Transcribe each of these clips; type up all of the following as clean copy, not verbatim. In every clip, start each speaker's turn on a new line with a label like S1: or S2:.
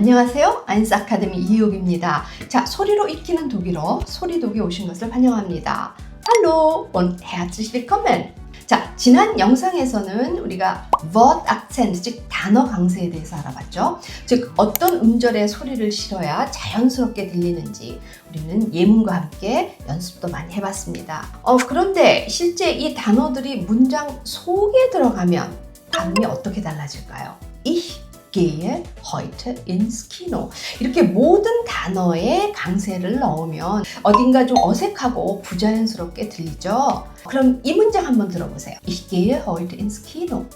S1: 안녕하세요. 아인스 아카데미 이희옥입니다. 자, 소리로 익히는 독일어 소리독에 오신 것을 환영합니다. Hallo und herzlich willkommen. 자, 지난 영상에서는 우리가 Wort Akzent, 즉 단어 강세에 대해서 알아봤죠. 즉 어떤 음절에 소리를 실어야 자연스럽게 들리는지 우리는 예문과 함께 연습도 많이 해봤습니다. 그런데 실제 이 단어들이 문장 속에 들어가면 발음이 어떻게 달라질까요? Ich gehe heute ins Kino. 이렇게 모든 단어에 강세를 넣으면 어딘가 좀 어색하고 부자연스럽게 들리죠. 그럼 이 문장 한번 들어보세요. Ich gehe heute ins Kino.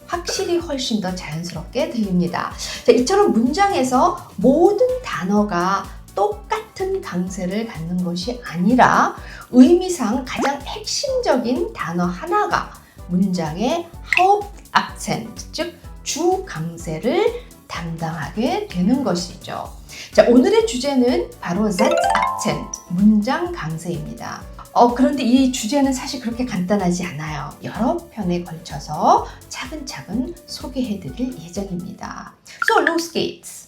S1: 확실히 훨씬 더 자연스럽게 들립니다. 자, 이처럼 문장에서 모든 단어가 똑같은 강세를 갖는 것이 아니라 의미상 가장 핵심적인 단어 하나가 문장의 Hauptakzent, 즉 주 강세를 담당하게 되는 것이죠. 자, 오늘의 주제는 바로 Satzakzent, 문장 강세입니다. 그런데 이 주제는 사실 그렇게 간단하지 않아요. 여러 편에 걸쳐서 차근차근 소개해드릴 예정입니다. So, los geht's!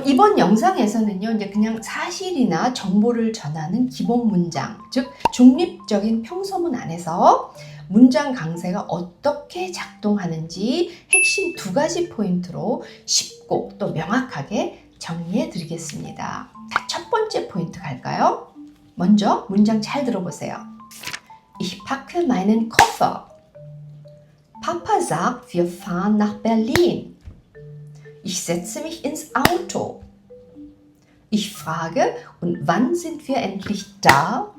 S1: 이번 영상에서는요, 이제 그냥 사실이나 정보를 전하는 기본 문장, 즉 중립적인 평서문 안에서 문장 강세가 어떻게 작동하는지 핵심 두 가지 포인트로 쉽고 또 명확하게 정리해 드리겠습니다. 자, 첫 번째 포인트 갈까요? 먼저 문장 잘 들어보세요. Ich packe meinen Koffer. Papa sagt, wir fahren nach Berlin. Ich setze mich ins Auto. Ich frage, und wann sind wir endlich da?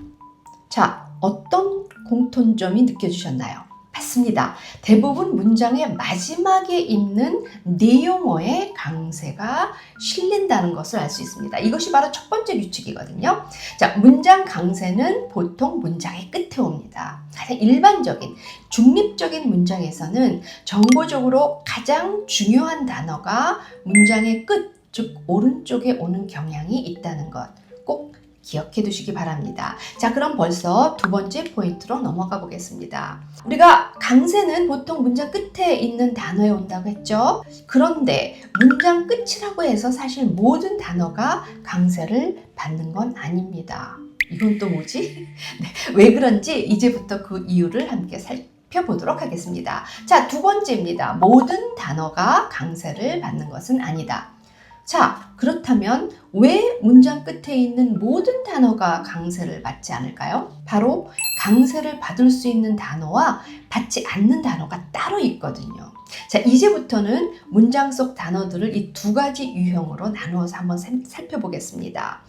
S1: 자, 어떤 공통점이 느껴지셨나요? 맞습니다. 대부분 문장의 마지막에 있는 내용어의 강세가 실린다는 것을 알 수 있습니다. 이것이 바로 첫 번째 규칙이거든요. 자, 문장 강세는 보통 문장의 끝에 옵니다. 가장 일반적인 중립적인 문장에서는 정보적으로 가장 중요한 단어가 문장의 끝, 즉 오른쪽에 오는 경향이 있다는 것 꼭 기억해 두시기 바랍니다. 자, 그럼 벌써 두 번째 포인트로 넘어가 보겠습니다. 우리가 강세는 보통 문장 끝에 있는 단어에 온다고 했죠. 그런데 문장 끝이라고 해서 사실 모든 단어가 강세를 받는 건 아닙니다. 이건 또 뭐지? 네, 왜 그런지 이제부터 그 이유를 함께 살펴보도록 하겠습니다. 자, 두 번째입니다. 모든 단어가 강세를 받는 것은 아니다. 자, 그렇다면 왜 문장 끝에 있는 모든 단어가 강세를 받지 않을까요? 바로 강세를 받을 수 있는 단어와 받지 않는 단어가 따로 있거든요. 자, 이제부터는 문장 속 단어들을 이 두 가지 유형으로 나누어서 한번 살펴보겠습니다.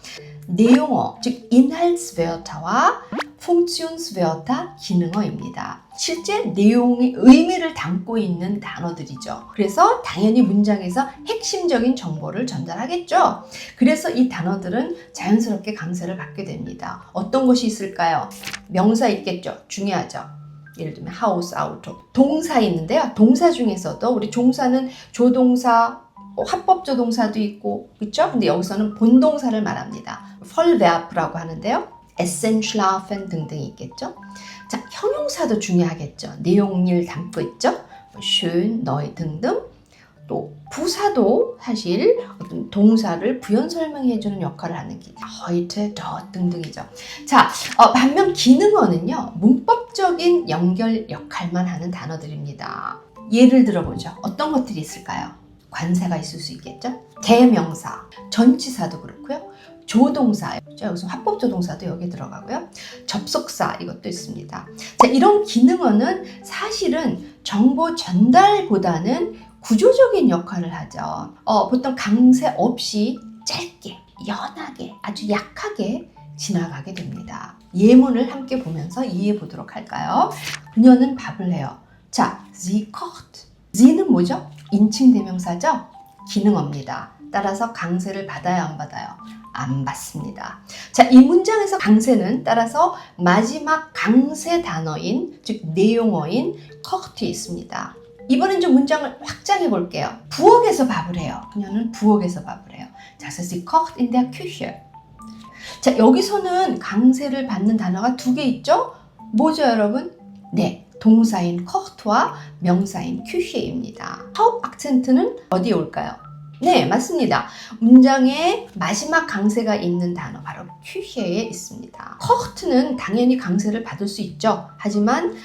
S1: 내용어, 즉 Inhaltswörter와 Funktionswörter, 기능어입니다. 실제 내용의 의미를 담고 있는 단어들이죠. 그래서 당연히 문장에서 핵심적인 정보를 전달하겠죠. 그래서 이 단어들은 자연스럽게 강세를 받게 됩니다. 어떤 것이 있을까요? 명사 있겠죠. 중요하죠. 예를 들면 house, auto. 동사 있는데요. 동사 중에서도 우리 종사는 조동사, 합법조동사도 있고, 그렇죠? 근데 여기서는 본동사를 말합니다. Vollverb라고 하는데요. essen, schlafen 등등이 있겠죠. 자, 형용사도 중요하겠죠. 내용을 담고 있죠. schön, neu 등등. 또 부사도 사실 어떤 동사를 부연 설명해주는 역할을 하는 게 heute, dort 등등이죠. 자, 반면 기능어는요, 문법적인 연결 역할만 하는 단어들입니다. 예를 들어보죠. 어떤 것들이 있을까요? 관사가 있을 수 있겠죠. 대명사, 전치사도 그렇고요. 조동사, 여기서 합법조동사도 여기 들어가고요. 접속사 이것도 있습니다. 자, 이런 기능어는 사실은 정보 전달보다는 구조적인 역할을 하죠. 보통 강세 없이 짧게, 연하게, 아주 약하게 지나가게 됩니다. 예문을 함께 보면서 이해해 보도록 할까요? 그녀는 밥을 해요. 자, sie kocht. sie는 뭐죠? 인칭 대명사죠? 기능어입니다. 따라서 강세를 받아요, 안 받아요? 안 받습니다. 자, 이 문장에서 강세는 따라서 마지막 강세 단어인, 즉 내용어인 kocht에 있습니다. 이번엔 좀 문장을 확장해 볼게요. 부엌에서 밥을 해요. 그녀는 부엌에서 밥을 해요. 자, sie kocht in der Küche. 자, 여기서는 강세를 받는 단어가 두 개 있죠? 뭐죠, 여러분? 네, 동사인 kocht와 명사인 küche입니다. 하uptakzen트는 어디에 올까요? 네, 맞습니다. 문장의 마지막 강세가 있는 단어 바로 küche에 있습니다. kocht는 당연히 강세를 받을 수 있죠. 하지만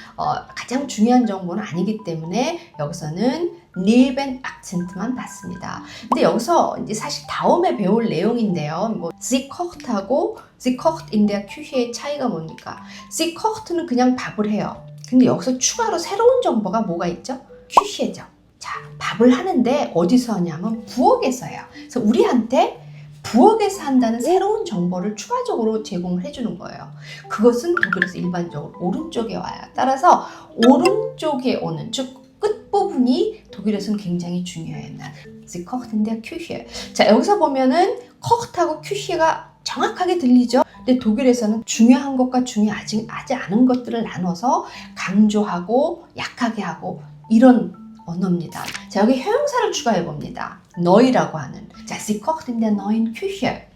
S1: 가장 중요한 정보는 아니기 때문에 여기서는 Nebenakzent만 받습니다. 근데 여기서 이제 사실 다음에 배울 내용인데요. 뭐 Sie kocht하고 Sie kocht in der Küche의 차이가 뭡니까? Sie kocht는 그냥 밥을 해요. 근데 여기서 추가로 새로운 정보가 뭐가 있죠? küche죠. 자, 밥을 하는데 어디서 하냐면 부엌에서 해요. 그래서 우리한테 부엌에서 한다는 새로운 정보를 추가적으로 제공을 해주는 거예요. 그것은 독일에서 일반적으로 오른쪽에 와요. 따라서 오른쪽에 오는, 즉 끝부분이 독일에서는 굉장히 중요해요. Sie kocht in der Küche. 자, 여기서 보면은 kocht하고 küche가 정확하게 들리죠? 근데 독일에서는 중요한 것과 중요하지 않은 것들을 나눠서 강조하고 약하게 하고 이런 언어입니다. 자, 여기 형용사를 추가해 봅니다. 너희라고 하는. 자, Sie kocht in der neuen Küche.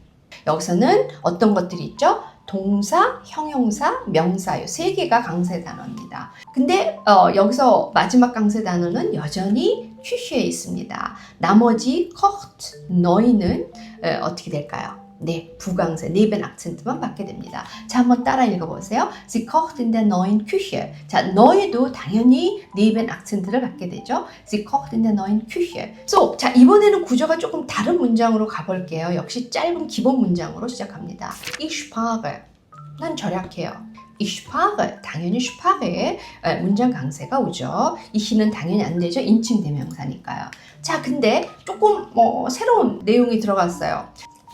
S1: 여기서는 어떤 것들이 있죠? 동사, 형용사, 명사 이 세 개가 강세 단어입니다. 근데 여기서 마지막 강세 단어는 여전히 Küche에 있습니다. 나머지 kocht, 너희는 어떻게 될까요? 네, 부강세, Nebenakzent만 받게 됩니다. 자, 한번 따라 읽어보세요. Sie kocht in der neuen Küche. 자, 너희도 당연히 Nebenakzent를 받게 되죠. Sie kocht in der neuen Küche. So, 자, 이번에는 구조가 조금 다른 문장으로 가볼게요. 역시 짧은 기본 문장으로 시작합니다. Ich spare. 난 절약해요. Ich spare. 당연히 spare에 문장 강세가 오죠. ich는 당연히 안 되죠. 인칭 대명사니까요. 자, 근데 조금 새로운 내용이 들어갔어요.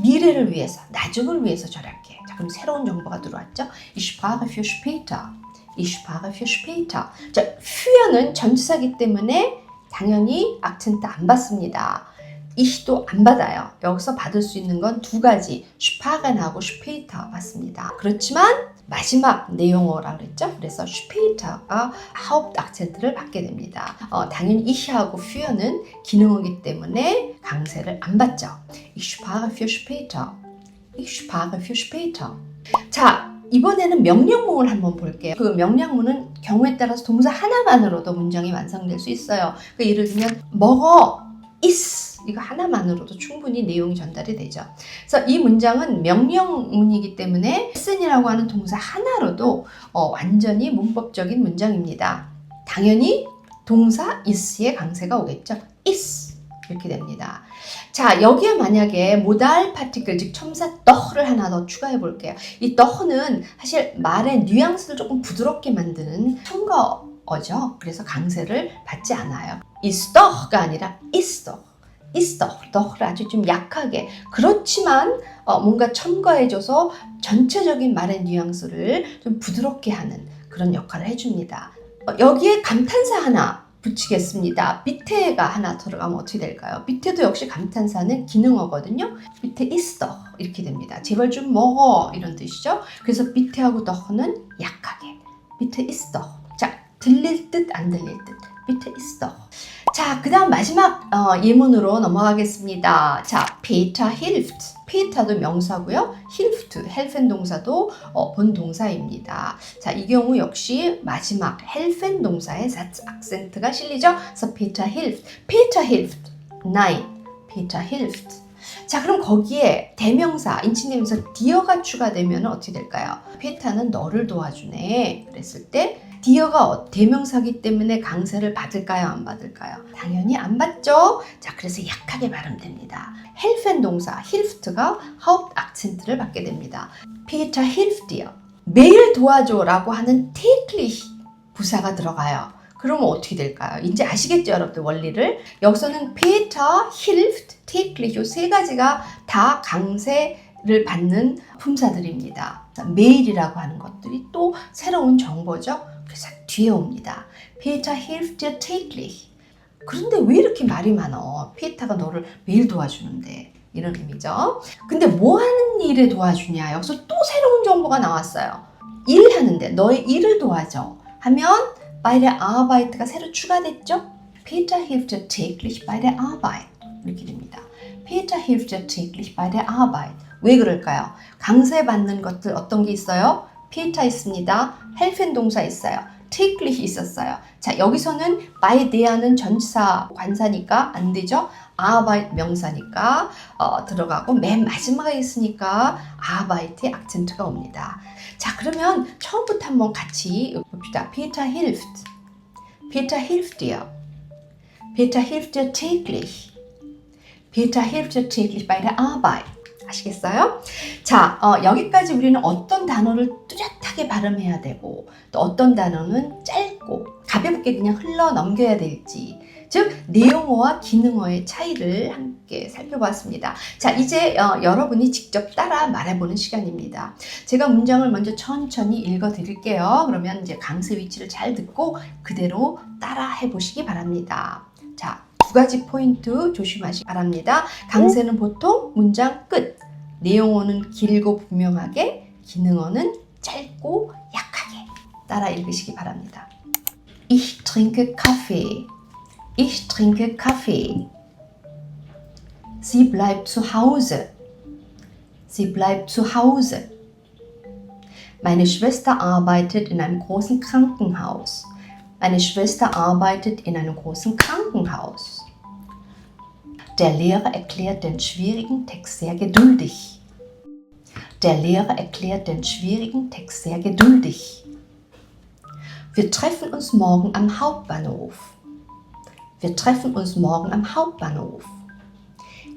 S1: 미래를 위해서, 나중을 위해서 절약해. 자, 그럼 새로운 정보가 들어왔죠? Ich spare für später. Ich spare für später. 자, führ는 전치사기 때문에 당연히 악센트 안 받습니다. ich도 안 받아요. 여기서 받을 수 있는 건 두 가지. sparen하고 später 받습니다. 그렇지만 마지막 내용어라 그랬죠? 그래서 später가 하uptakzent를 받게 됩니다. 당연히 ich하고 führ는 기능어이기 때문에 강세를 안 받죠. Ich spare für später. Ich spare für später. 자, 이번에는 명령문을 한번 볼게요. 그 명령문은 경우에 따라서 동사 하나만으로도 문장이 완성될 수 있어요. 그러니까 예를 들면 먹어, is 이거 하나만으로도 충분히 내용이 전달이 되죠. 그래서 이 문장은 명령문이기 때문에 is이라고 하는 동사 하나로도 완전히 문법적인 문장입니다. 당연히 동사 is의 강세가 오겠죠. is 이렇게 됩니다. 자, 여기에 만약에 모달 파티클, 즉 첨사 더를 하나 더 추가해 볼게요. 이 더는 사실 말의 뉘앙스를 조금 부드럽게 만드는 첨가어죠. 그래서 강세를 받지 않아요. ist doch가 아니라 ist doch. ist doch를 아주 좀 약하게, 그렇지만 뭔가 첨가해줘서 전체적인 말의 뉘앙스를 좀 부드럽게 하는 그런 역할을 해줍니다. 여기에 감탄사 하나 붙이겠습니다. 비테가 하나 들어가면 어떻게 될까요? 비테도 역시 감탄사는 기능어거든요. 비테 ist doch 이렇게 됩니다. 제발 좀 먹어 이런 뜻이죠. 그래서 비테하고 더는 약하게 비테 ist doch. 자, 들릴 듯 안 들릴 듯 비테 ist doch. 자, 그 다음 마지막 예문으로 넘어가겠습니다. 자, Peter hilft. Peter도 명사고요. hilft, helfen 동사도 본동사입니다. 자, 이 경우 역시 마지막 helfen 동사에 Satz 악센트가 실리죠. 그래서 Peter hilft. Peter hilft. Nein. Peter hilft. 자, 그럼 거기에 대명사, 인칭대명사 dear가 추가되면 어떻게 될까요? Peter는 너를 도와주네. 그랬을 때 디어가 대명사기 때문에 강세를 받을까요? 안 받을까요? 당연히 안 받죠. 자, 그래서 약하게 발음됩니다. helfen 동사, hilft가 하uptakzent를 받게 됩니다. Peter hilft dir. 매일 도와줘 라고 하는 täglich 부사가 들어가요. 그러면 어떻게 될까요? 이제 아시겠죠, 여러분들 원리를? 여기서는 Peter hilft, täglich 이 세 가지가 다 강세를 받는 품사들입니다. 매일이라고 하는 것들이 또 새로운 정보죠. 그래서 뒤에 옵니다. Peter hilft dir täglich. 그런데 왜 이렇게 말이 많어? 피에타가 너를 매일 도와주는데. 이런 의미죠. 근데 뭐 하는 일에 도와주냐? 여기서 또 새로운 정보가 나왔어요. 일하는데 너의 일을 도와줘 하면 bei der Arbeit가 새로 추가됐죠? Peter hilft dir täglich bei der Arbeit. 이렇게 됩니다. Peter hilft dir täglich bei der Arbeit. 왜 그럴까요? 강세받는 것들 어떤 게 있어요? Peter 있습니다. helfen 동사 있어요. täglich 있었어요. 자, 여기서는 bei der는 전치사 관사니까 안 되죠. Arbeit 명사니까 들어가고 맨 마지막에 있으니까 Arbeit의 악센트가 옵니다. 자, 그러면 처음부터 한번 같이 봅시다. Peter hilft. Peter hilft dir. Peter hilft dir täglich. Peter hilft dir täglich bei der Arbeit. 아시겠어요? 자, 여기까지 우리는 어떤 단어를 뚜렷하게 발음해야 되고 또 어떤 단어는 짧고 가볍게 그냥 흘러 넘겨야 될지, 즉 내용어와 기능어의 차이를 함께 살펴봤습니다. 자, 이제 여러분이 직접 따라 말해보는 시간입니다. 제가 문장을 먼저 천천히 읽어 드릴게요. 그러면 이제 강세 위치를 잘 듣고 그대로 따라 해보시기 바랍니다. 자, 두 가지 포인트 조심하시기 바랍니다. 강세는 보통 문장 끝, 내용어는 길고 분명하게, 기능어는 짧고 약하게 따라 읽으시기 바랍니다. Ich trinke Kaffee. Ich trinke Kaffee. Sie bleibt zu Hause. Sie bleibt zu Hause. Meine Schwester arbeitet in einem großen Krankenhaus. Meine Schwester arbeitet in einem großen Krankenhaus. Der Lehrer erklärt den schwierigen Text sehr geduldig. Der Lehrer erklärt den schwierigen Text sehr geduldig. Wir treffen uns morgen am Hauptbahnhof. Wir treffen uns morgen am Hauptbahnhof.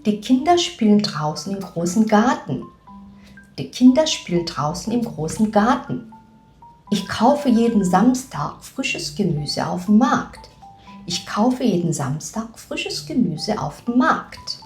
S1: Die Kinder spielen draußen im großen Garten. Die Kinder spielen draußen im großen Garten. Ich kaufe jeden Samstag frisches Gemüse auf dem Markt. Ich kaufe jeden Samstag frisches Gemüse auf dem Markt.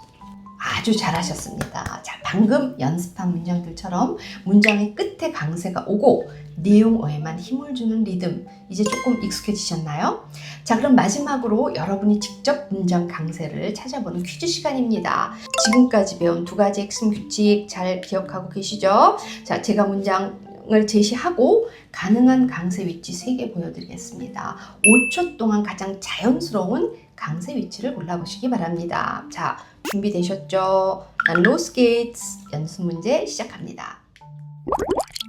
S1: 아주 잘하셨습니다. 자, 방금 연습한 문장들처럼 문장의 끝에 강세가 오고 내용어에만 힘을 주는 리듬, 이제 조금 익숙해지셨나요? 자, 그럼 마지막으로 여러분이 직접 문장 강세를 찾아보는 퀴즈 시간입니다. 지금까지 배운 두 가지 핵심 규칙 잘 기억하고 계시죠? 자, 제가 문장을 제시하고 가능한 강세 위치 3개 보여드리겠습니다. 5초 동안 가장 자연스러운 강세 위치를 골라보시기 바랍니다. 자, 준비되셨죠? Los geht's! 연습 문제 시작합니다.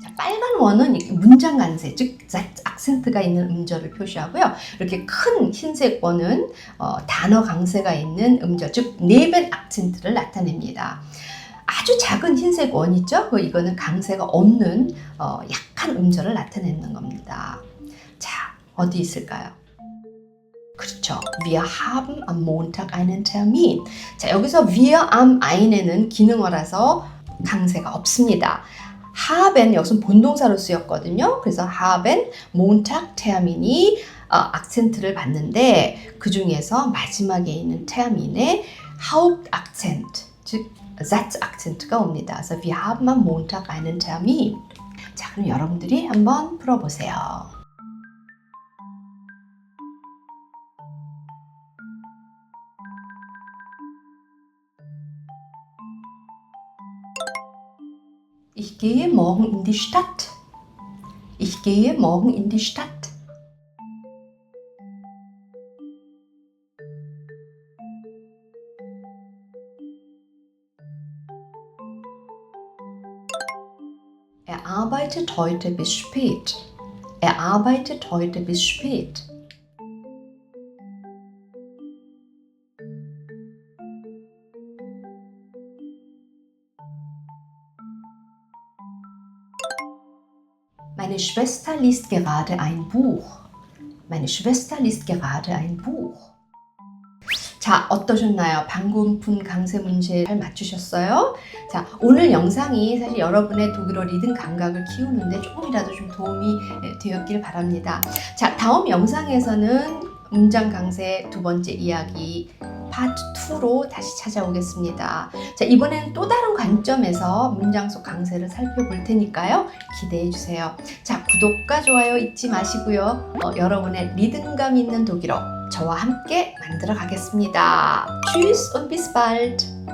S1: 자, 빨간 원은 이렇게 문장 강세, 즉 악센트가 있는 음절을 표시하고요. 이렇게 큰 흰색 원은 단어 강세가 있는 음절, 즉 네벤 악센트를 나타냅니다. 아주 작은 흰색 원 있죠? 이거는 강세가 없는 약한 음절을 나타내는 겁니다. 자, 어디 있을까요? 그렇죠. Wir haben am Montag einen Termin. 자, 여기서 wir am einen은 기능어라서 강세가 없습니다. haben 여기서 본동사로 쓰였거든요. 그래서 haben Montag Termin이 악센트를 받는데 그 중에서 마지막에 있는 Termin에 Hauptakzent, 즉 Satzakzent가 옵니다. 그래서 wir haben am Montag einen Termin. 자, 그럼 여러분들이 한번 풀어보세요. Ich gehe morgen in die Stadt. Ich gehe morgen in die Stadt. Er arbeitet heute bis spät. Er arbeitet heute bis spät. Meine Schwester liest gerade ein Buch. Meine Schwester liest gerade ein Buch. 자, 어떠셨나요? 방금 푼 강세 문제 잘 맞추셨어요? 자, 오늘 영상이 사실 여러분의 독일어 리듬 감각을 키우는데 조금이라도 좀 도움이 되었길 바랍니다. 자, 다음 영상에서는 문장 강세 두 번째 이야기 파트 2로 다시 찾아오겠습니다. 자, 이번에는 또 다른 관점에서 문장 속 강세를 살펴볼 테니까요. 기대해 주세요. 자, 구독과 좋아요 잊지 마시고요. 여러분의 리듬감 있는 독일어 저와 함께 만들어 가겠습니다. Tschüss und bis bald!